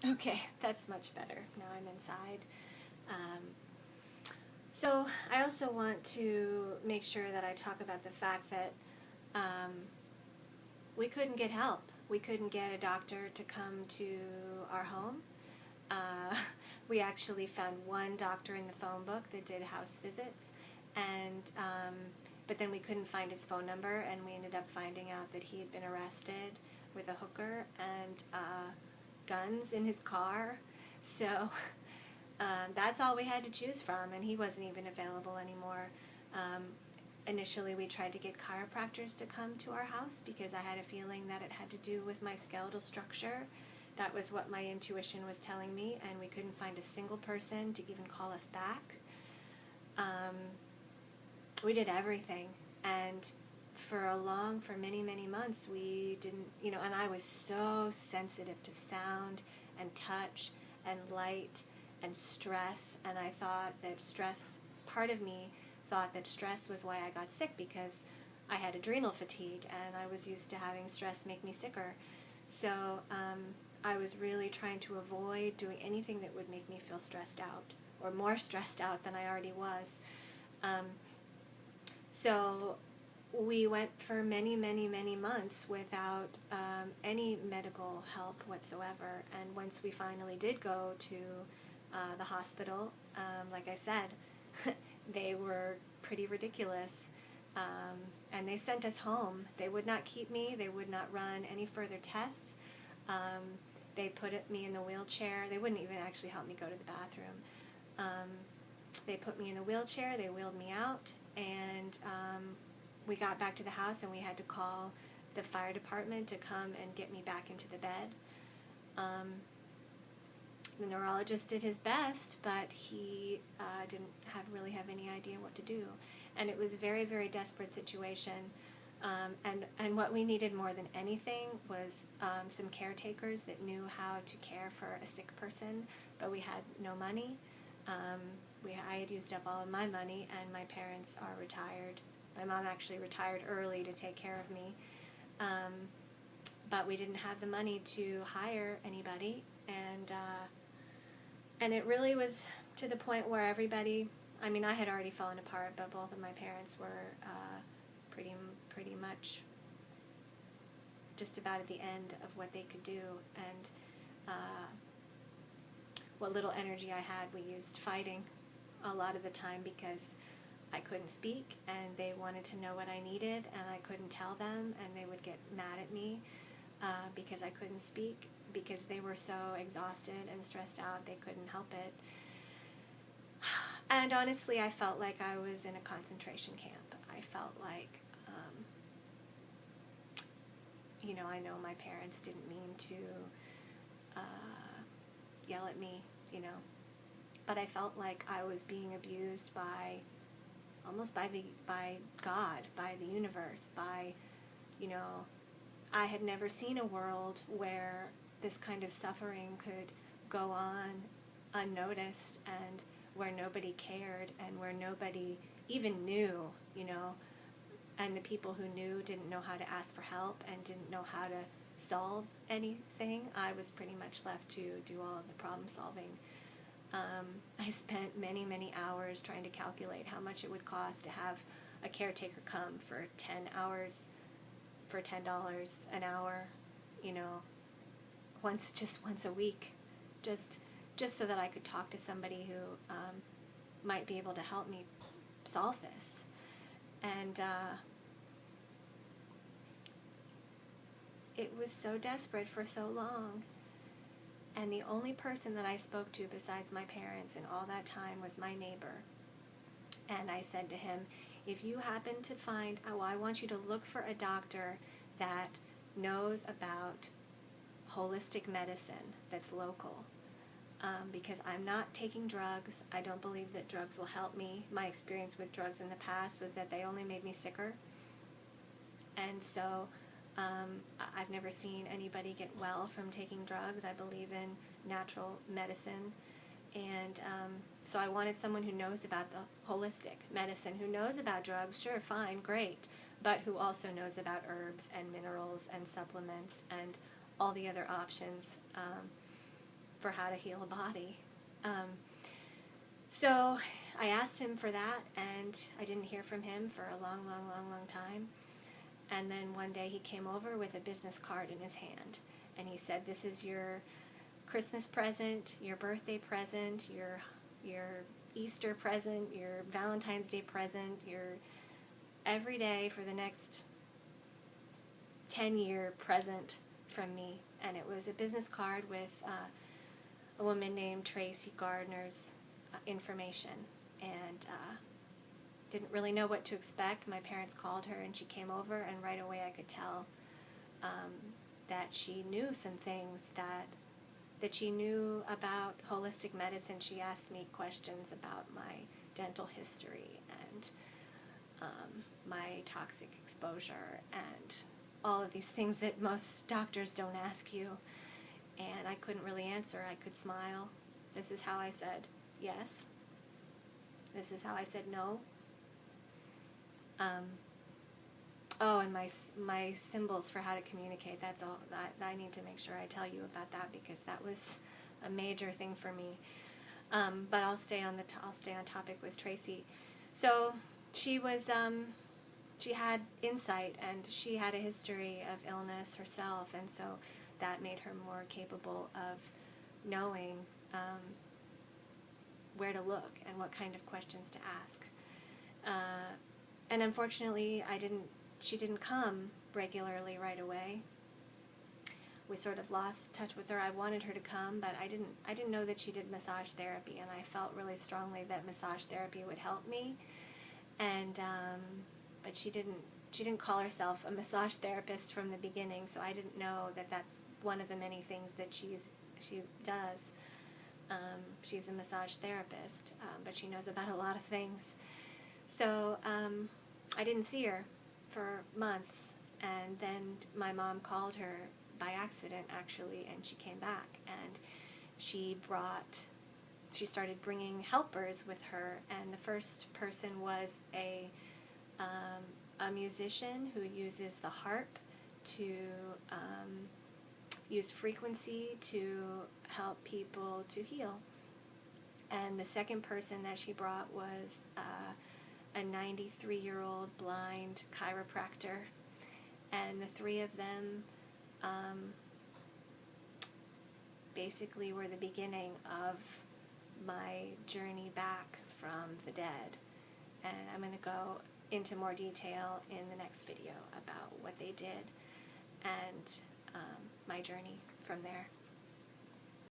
Okay, that's much better. Now I'm inside. So I also want to make sure that I talk about the fact that we couldn't get help. We couldn't get a doctor to come to our home. Uh, we actually found one doctor in the phone book that did house visits, and but then we couldn't find his phone number, and we ended up finding out that he had been arrested with a hooker and guns in his car. So that's all we had to choose from, and he wasn't even available anymore. Initially, we tried to get chiropractors to come to our house because I had a feeling that it had to do with my skeletal structure. That was what my intuition was telling me, and we couldn't find a single person to even call us back. We did everything, and for many, many months, we didn't, and I was so sensitive to sound and touch and light and stress, and I thought that part of me thought that stress was why I got sick, because I had adrenal fatigue, and I was used to having stress make me sicker. So I was really trying to avoid doing anything that would make me feel stressed out, or more stressed out than I already was. So we went for many, many, many months without any medical help whatsoever. And once we finally did go to the hospital, like I said, they were pretty ridiculous. And they sent us home. They would not keep me. They would not run any further tests. They put me in the wheelchair. They wouldn't even actually help me go to the bathroom. They put me in a wheelchair. They wheeled me out. And we got back to the house, and we had to call the fire department to come and get me back into the bed. The neurologist did his best, but he didn't really have any idea what to do. And it was a very, very desperate situation. And what we needed more than anything was some caretakers that knew how to care for a sick person, but we had no money. I had used up all of my money, and my parents are retired. My mom actually retired early to take care of me. But we didn't have the money to hire anybody, and it really was to the point where everybody, I had already fallen apart, but both of my parents were pretty much just about at the end of what they could do, and what little energy I had we used fighting a lot of the time, because I couldn't speak, and they wanted to know what I needed, and I couldn't tell them, and they would get mad at me because I couldn't speak, because they were so exhausted and stressed out they couldn't help it. And honestly, I felt like I was in a concentration camp. I felt like, I know my parents didn't mean to yell at me, but I felt like I was being abused almost by God, by the universe, I had never seen a world where this kind of suffering could go on unnoticed, and where nobody cared, and where nobody even knew, and the people who knew didn't know how to ask for help and didn't know how to solve anything. I was pretty much left to do all of the problem solving. I spent many, many hours trying to calculate how much it would cost to have a caretaker come for 10 hours for $10 an hour, once a week, just so that I could talk to somebody who might be able to help me solve this. And it was so desperate for so long. And the only person that I spoke to besides my parents in all that time was my neighbor. And I said to him, if you happen to find, I want you to look for a doctor that knows about holistic medicine that's local. Because I'm not taking drugs. I don't believe that drugs will help me. My experience with drugs in the past was that they only made me sicker. And so I've never seen anybody get well from taking drugs. I believe in natural medicine. And so I wanted someone who knows about the holistic medicine, who knows about drugs, sure, fine, great, but who also knows about herbs and minerals and supplements and all the other options. for how to heal a body. So I asked him for that, and I didn't hear from him for a long time. And then one day he came over with a business card in his hand, and he said, "This is your Christmas present, your birthday present, your Easter present, your Valentine's Day present, your every day for the next 10-year present from me." And it was a business card with a woman named Tracy Gardner's information, and didn't really know what to expect. My parents called her, and she came over, and right away I could tell that she knew some things that she knew about holistic medicine. She asked me questions about my dental history and my toxic exposure and all of these things that most doctors don't ask you. And I couldn't really answer. I could smile. This is how I said yes. This is how I said no. And my symbols for how to communicate, that's all. I need to make sure I tell you about that, because that was a major thing for me. But I'll stay on topic with Tracy. So she was she had insight, and she had a history of illness herself, and so that made her more capable of knowing where to look and what kind of questions to ask. And unfortunately, she didn't come regularly right away. We sort of lost touch with her. I wanted her to come, but I didn't know that she did massage therapy, and I felt really strongly that massage therapy would help me. And but she didn't call herself a massage therapist from the beginning, so I didn't know that that's one of the many things that she does. She's a massage therapist, but she knows about a lot of things. So I didn't see her for months, and then my mom called her by accident, actually, and she came back, and she started bringing helpers with her, and the first person was a musician who uses the harp to use frequency to help people to heal. And the second person that she brought was a 93-year-old blind chiropractor, and the three of them basically were the beginning of my journey back from the dead. And I'm going to go into more detail in the next video about what they did and my journey from there.